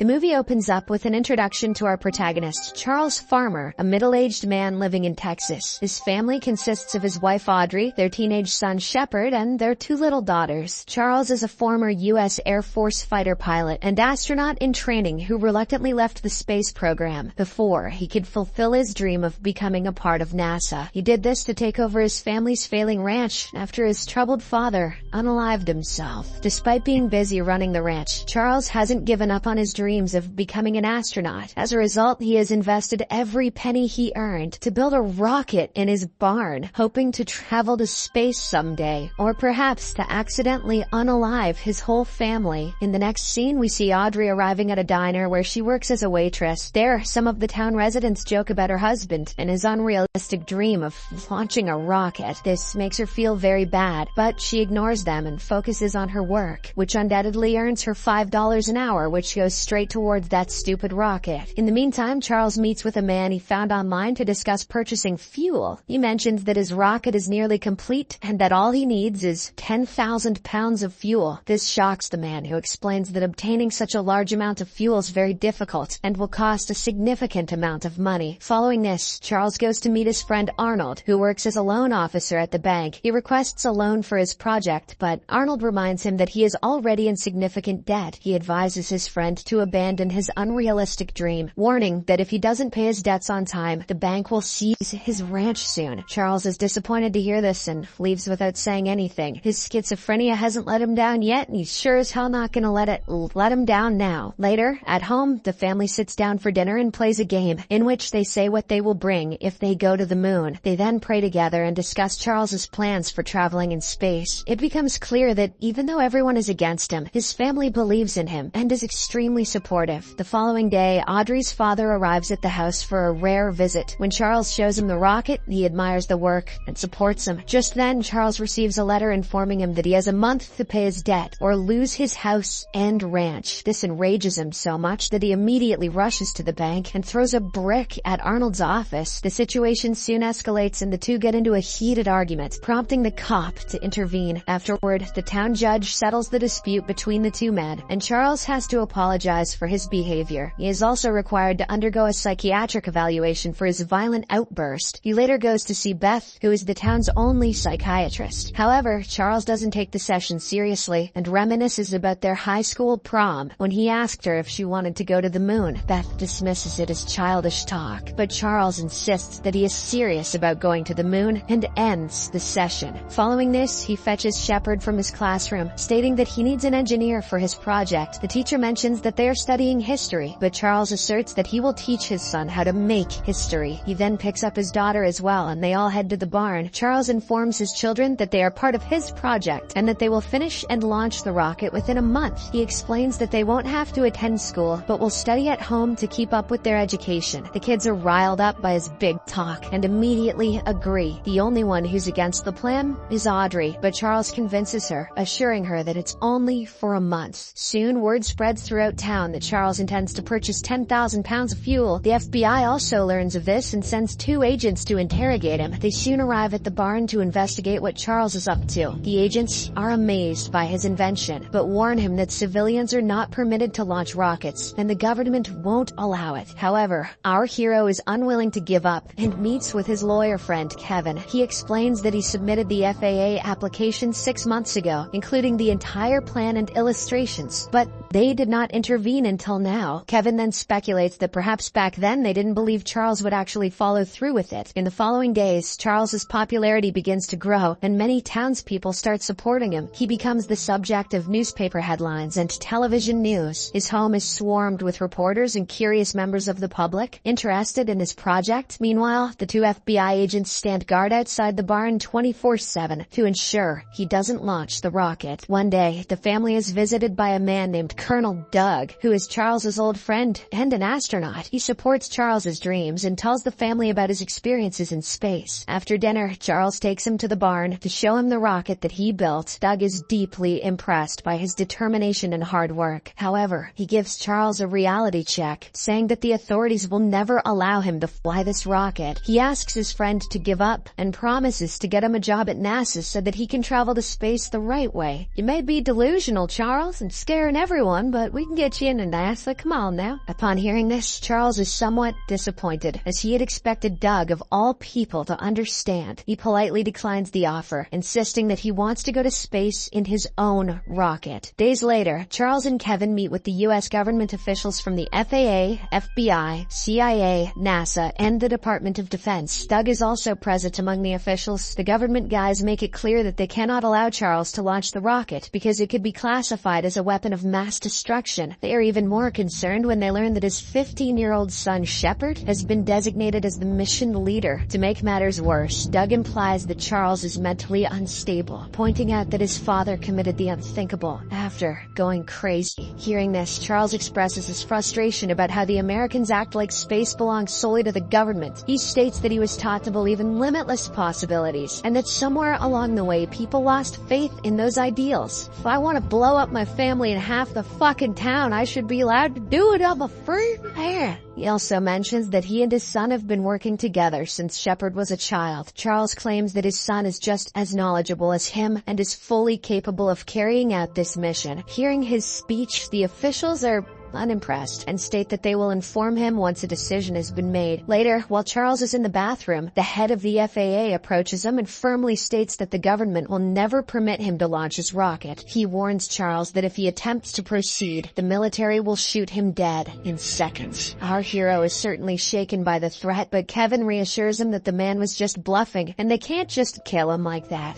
The movie opens up with an introduction to our protagonist, Charles Farmer, a middle-aged man living in Texas. His family consists of his wife Audrey, their teenage son Shepard, and their two little daughters. Charles is a former U.S. Air Force fighter pilot and astronaut in training who reluctantly left the space program before he could fulfill his dream of becoming a part of NASA. He did this to take over his family's failing ranch after his troubled father unalived himself. Despite being busy running the ranch, Charles hasn't given up on his dreams of becoming an astronaut. As a result, he has invested every penny he earned to build a rocket in his barn, hoping to travel to space someday, or perhaps to accidentally unalive his whole family. In the next scene, we see Audrey arriving at a diner where she works as a waitress. There, some of the town residents joke about her husband and his unrealistic dream of launching a rocket. This makes her feel very bad, but she ignores them and focuses on her work, which undoubtedly earns her $5 an hour, which goes straight towards that stupid rocket. In the meantime, Charles meets with a man he found online to discuss purchasing fuel. He mentions that his rocket is nearly complete and that all he needs is 10,000 pounds of fuel. This shocks the man, who explains that obtaining such a large amount of fuel is very difficult and will cost a significant amount of money. Following this, Charles goes to meet his friend Arnold, who works as a loan officer at the bank. He requests a loan for his project, but Arnold reminds him that he is already in significant debt. He advises his friend to abandon his unrealistic dream, warning that if he doesn't pay his debts on time, the bank will seize his ranch soon. Charles is disappointed to hear this and leaves without saying anything. His schizophrenia hasn't let him down yet, and he's sure as hell not gonna let him down now. Later, at home, the family sits down for dinner and plays a game in which they say what they will bring if they go to the moon. They then pray together and discuss Charles's plans for traveling in space. It becomes clear that even though everyone is against him, his family believes in him and is extremely supportive. The following day, Audrey's father arrives at the house for a rare visit. When Charles shows him the rocket, he admires the work and supports him. Just then, Charles receives a letter informing him that he has a month to pay his debt or lose his house and ranch. This enrages him so much that he immediately rushes to the bank and throws a brick at Arnold's office. The situation soon escalates and the two get into a heated argument, prompting the cop to intervene. Afterward, the town judge settles the dispute between the two men, and Charles has to apologize for his behavior. He is also required to undergo a psychiatric evaluation for his violent outburst. He later goes to see Beth, who is the town's only psychiatrist. However, Charles doesn't take the session seriously and reminisces about their high school prom. When he asked her if she wanted to go to the moon, Beth dismisses it as childish talk, but Charles insists that he is serious about going to the moon and ends the session. Following this, he fetches Shepard from his classroom, stating that he needs an engineer for his project. The teacher mentions that they are studying history, but Charles asserts that he will teach his son how to make history. He then picks up his daughter as well, and they all head to the barn. Charles informs his children that they are part of his project and that they will finish and launch the rocket within a month. He explains that they won't have to attend school, but will study at home to keep up with their education. The kids are riled up by his big talk and immediately agree. The only one who's against the plan is Audrey, but Charles convinces her, assuring her that it's only for a month. Soon, word spreads throughout town that Charles intends to purchase 10,000 pounds of fuel. The FBI also learns of this and sends 2 agents to interrogate him. They soon arrive at the barn to investigate what Charles is up to. The agents are amazed by his invention, but warn him that civilians are not permitted to launch rockets, and the government won't allow it. However, our hero is unwilling to give up and meets with his lawyer friend Kevin. He explains that he submitted the FAA application 6 months ago, including the entire plan and illustrations, but they did not intervene until now. Kevin then speculates that perhaps back then they didn't believe Charles would actually follow through with it. In the following days, Charles's popularity begins to grow, and many townspeople start supporting him. He becomes the subject of newspaper headlines and television news. His home is swarmed with reporters and curious members of the public interested in his project. Meanwhile, the 2 FBI agents stand guard outside the barn 24/7 to ensure he doesn't launch the rocket. One day, the family is visited by a man named Colonel Doug, who is Charles's old friend and an astronaut. He supports Charles's dreams and tells the family about his experiences in space. After dinner, Charles takes him to the barn to show him the rocket that he built. Doug is deeply impressed by his determination and hard work. However, he gives Charles a reality check, saying that the authorities will never allow him to fly this rocket. He asks his friend to give up and promises to get him a job at NASA so that he can travel to space the right way. You may be delusional, Charles, and scaring everyone one, but we can get you into NASA. Come on now. Upon hearing this, Charles is somewhat disappointed, as he had expected Doug, of all people, to understand. He politely declines the offer, insisting that he wants to go to space in his own rocket. Days later, Charles and Kevin meet with the U.S. government officials from the FAA, FBI, CIA, NASA, and the Department of Defense. Doug is also present among the officials. The government guys make it clear that they cannot allow Charles to launch the rocket because it could be classified as a weapon of mass destruction. They are even more concerned when they learn that his 15-year-old son Shepard has been designated as the mission leader. To make matters worse, Doug implies that Charles is mentally unstable, pointing out that his father committed the unthinkable after going crazy. Hearing this, Charles expresses his frustration about how the Americans act like space belongs solely to the government. He states that he was taught to believe in limitless possibilities, and that somewhere along the way people lost faith in those ideals. If I want to blow up my family and half the fucking town, I should be allowed to do it on a free hand. He also mentions that he and his son have been working together since Shepard was a child. Charles claims that his son is just as knowledgeable as him and is fully capable of carrying out this mission. Hearing his speech, the officials are unimpressed and state that they will inform him once a decision has been made. Later, while Charles is in the bathroom, the head of the FAA approaches him and firmly states that the government will never permit him to launch his rocket. He warns Charles that if he attempts to proceed, the military will shoot him dead in seconds. Our hero is certainly shaken by the threat, but Kevin reassures him that the man was just bluffing and they can't just kill him like that.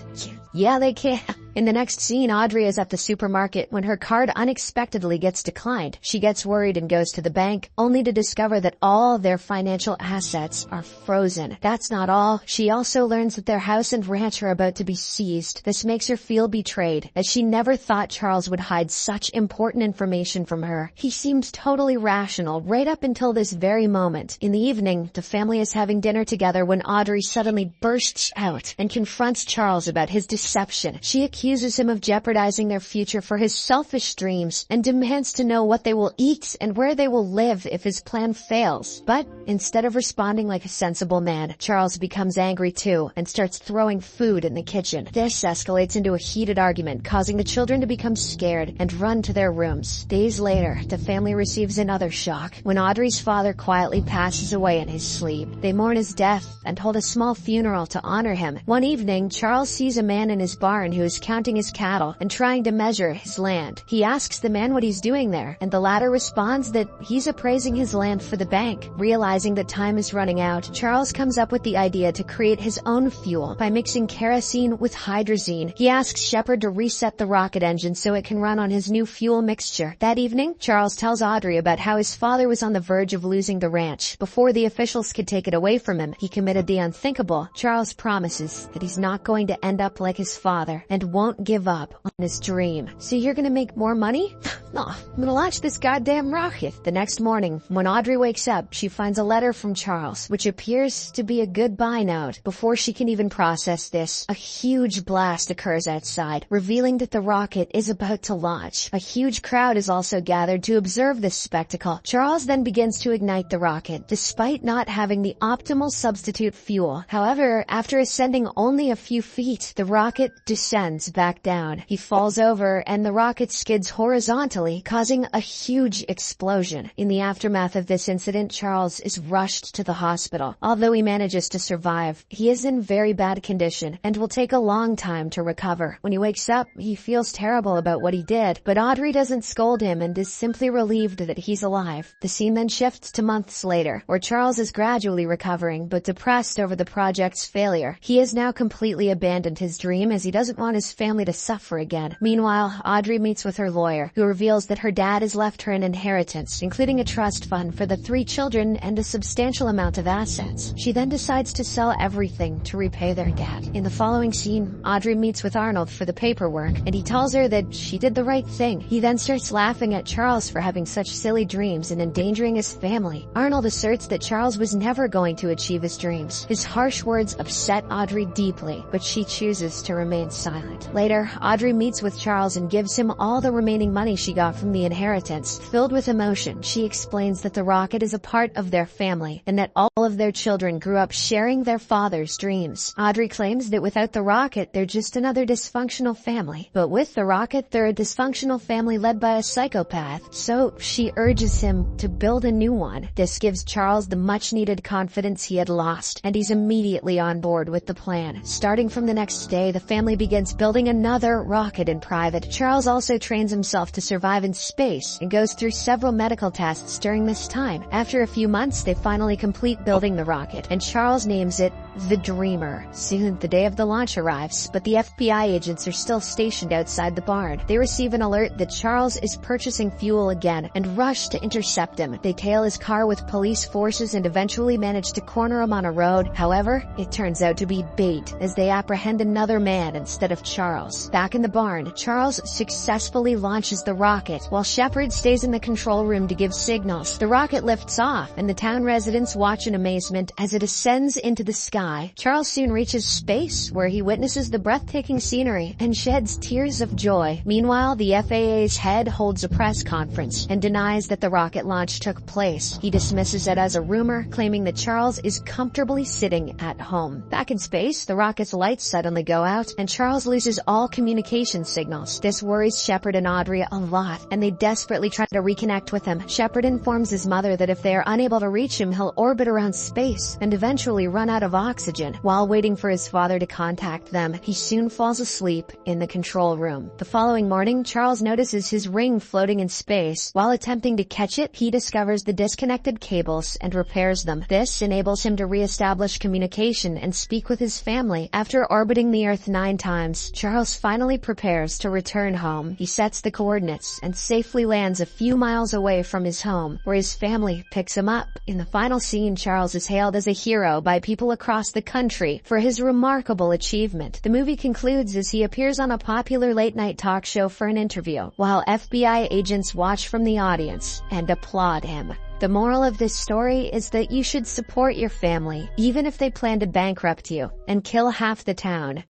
Yeah, they can. In the next scene, Audrey is at the supermarket when her card unexpectedly gets declined. She gets worried and goes to the bank, only to discover that all their financial assets are frozen. That's not all. She also learns that their house and ranch are about to be seized. This makes her feel betrayed, as she never thought Charles would hide such important information from her. He seems totally rational right up until this very moment. In the evening, the family is having dinner together when Audrey suddenly bursts out and confronts Charles about his deception. She accuses him of jeopardizing their future for his selfish dreams and demands to know what they will eat and where they will live if his plan fails. But instead of responding like a sensible man, Charles becomes angry too and starts throwing food in the kitchen. This escalates into a heated argument, causing the children to become scared and run to their rooms. Days later, the family receives another shock when Audrey's father quietly passes away in his sleep. They mourn his death and hold a small funeral to honor him. One evening, Charles sees a man in his barn who is counting his cattle and trying to measure his land. He asks the man what he's doing there, and the latter responds that he's appraising his land for the bank. Realizing that time is running out, Charles comes up with the idea to create his own fuel by mixing kerosene with hydrazine. He asks Shepard to reset the rocket engine so it can run on his new fuel mixture. That evening, Charles tells Audrey about how his father was on the verge of losing the ranch. Before the officials could take it away from him, he committed the unthinkable. Charles promises that he's not going to end up like his father and won't give up on his dream. So you're gonna make more money? No, I'm gonna launch this goddamn rocket. The next morning, when Audrey wakes up, she finds a letter from Charles, which appears to be a goodbye note. Before she can even process this, a huge blast occurs outside, revealing that the rocket is about to launch. A huge crowd is also gathered to observe this spectacle. Charles then begins to ignite the rocket, despite not having the optimal substitute fuel. However, after ascending only a few feet, the rocket descends back down. He falls over and the rocket skids horizontally, causing a huge explosion. In the aftermath of this incident, Charles is rushed to the hospital. Although he manages to survive, he is in very bad condition and will take a long time to recover. When he wakes up, he feels terrible about what he did, but Audrey doesn't scold him and is simply relieved that he's alive. The scene then shifts to months later, where Charles is gradually recovering but depressed over the project's failure. He has now completely abandoned his dream as he doesn't want his family to suffer again. Meanwhile, Audrey meets with her lawyer, who reveals that her dad has left her an inheritance, including a trust fund for the 3 children and a substantial amount of assets. She then decides to sell everything to repay their debt. In the following scene, Audrey meets with Arnold for the paperwork, and he tells her that she did the right thing. He then starts laughing at Charles for having such silly dreams and endangering his family. Arnold asserts that Charles was never going to achieve his dreams. His harsh words upset Audrey deeply, but she chooses to remain silent. Later, Audrey meets with Charles and gives him all the remaining money she got from the inheritance. Filled with emotion, she explains that the rocket is a part of their family and that all of their children grew up sharing their father's dreams. Audrey claims that without the rocket, they're just another dysfunctional family. But with the rocket, they're a dysfunctional family led by a psychopath. So she urges him to build a new one. This gives Charles the much-needed confidence he had lost, and he's immediately on board with the plan. Starting from the next day, the family begins building another rocket in private. Charles also trains himself to survive in space and goes through several medical tests during this time. After a few months, they finally complete building the rocket, and Charles names it the Dreamer. Soon, the day of the launch arrives, but the FBI agents are still stationed outside the barn. They receive an alert that Charles is purchasing fuel again and rush to intercept him. They tail his car with police forces and eventually manage to corner him on a road. However, it turns out to be bait as they apprehend another man instead of Charles. Back in the barn, Charles successfully launches the rocket while Shepard stays in the control room to give signals. The rocket lifts off and the town residents watch in amazement as it ascends into the sky. Charles soon reaches space, where he witnesses the breathtaking scenery and sheds tears of joy. Meanwhile, the FAA's head holds a press conference and denies that the rocket launch took place. He dismisses it as a rumor, claiming that Charles is comfortably sitting at home. Back in space, the rocket's lights suddenly go out, and Charles loses all communication signals. This worries Shepard and Audrey a lot, and they desperately try to reconnect with him. Shepard informs his mother that if they are unable to reach him, he'll orbit around space and eventually run out of oxygen. While waiting for his father to contact them, he soon falls asleep in the control room. The following morning, Charles notices his ring floating in space. While attempting to catch it, he discovers the disconnected cables and repairs them. This enables him to re-establish communication and speak with his family. After orbiting the Earth 9 times, Charles finally prepares to return home. He sets the coordinates and safely lands a few miles away from his home, where his family picks him up. In the final scene, Charles is hailed as a hero by people across the country for his remarkable achievement. The movie concludes as he appears on a popular late-night talk show for an interview, while FBI agents watch from the audience and applaud him. The moral of this story is that you should support your family, even if they plan to bankrupt you and kill half the town.